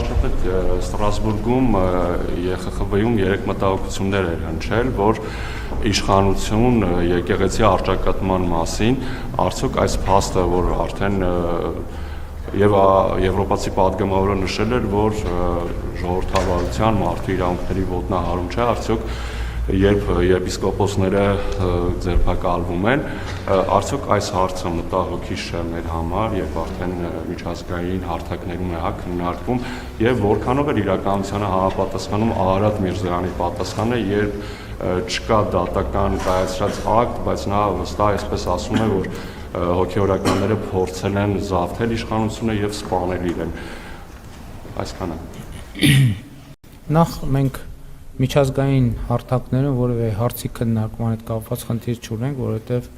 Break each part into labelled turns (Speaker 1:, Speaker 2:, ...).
Speaker 1: վարչապետ Ստրասբուրգում ԵԽԽՎ-ում 3 մտահոգություններ էր հնչել, որ իշխանություն եկեղեցի առճակատման մասին, արդյոք այս փաստը, որ արդեն եւ եվրոպացի падգամավորը նշել էր, որ ժողովրդավարության մարդու իրավունքների ոտնահարում չէ, արդյոք երբ եպիսկոպոսները ձերբակալվում են, արդյոք այս հարցը մտահոգիչ չէ մեր համար, երբ արդեն միջազգային հարթակներում է քննարկվում եւ որքանով էր իրականությանը համապատասխանում Արարատ Միրզոյանի պատասխանը, երբ չկա դատական կայացրած ակտ, բայց նա վստահ այսպես ասում է, որ հոգեորականները փորձել են զավթել իշխանությունը եւ սպանել իրեն։ Այսքանը։
Speaker 2: Նախ մենք միջազգային հարթակներում որևէ հարցի քննարկման հետ կապված խնդիր չունենք, որովհետեւ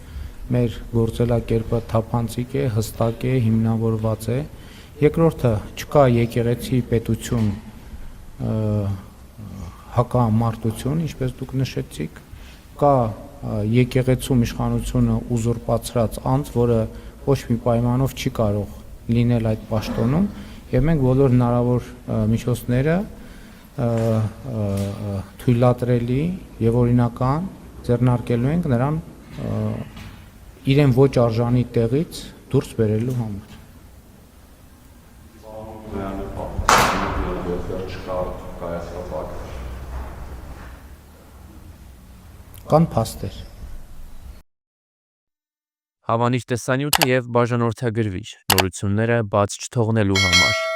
Speaker 2: մեր գործելակերպը թափանցիկ է, հստակ է, հիմնավորված է։ Երկրորդը, չկա եկեղեցի պետություն հակամարտություն, ինչպես դուք նշեցիք, կա եկեղեցում իշխանությունը ուզուրպացրած անձ, որը ոչ մի պայմանով չի կարող լինել այդ պաշտոնում, եւ մենք բոլոր հնարավոր միջոցները թույլատրելի եւ օրինական ձեռնարկելու ենք նրան իրեն ոչ արժանի տեղից դուրս բերելու համար։ Կան փաստեր։
Speaker 3: Հավանիչ տեսանյութը եւ բաժանորդագրվիչ նորությունները բաց չթողնելու համար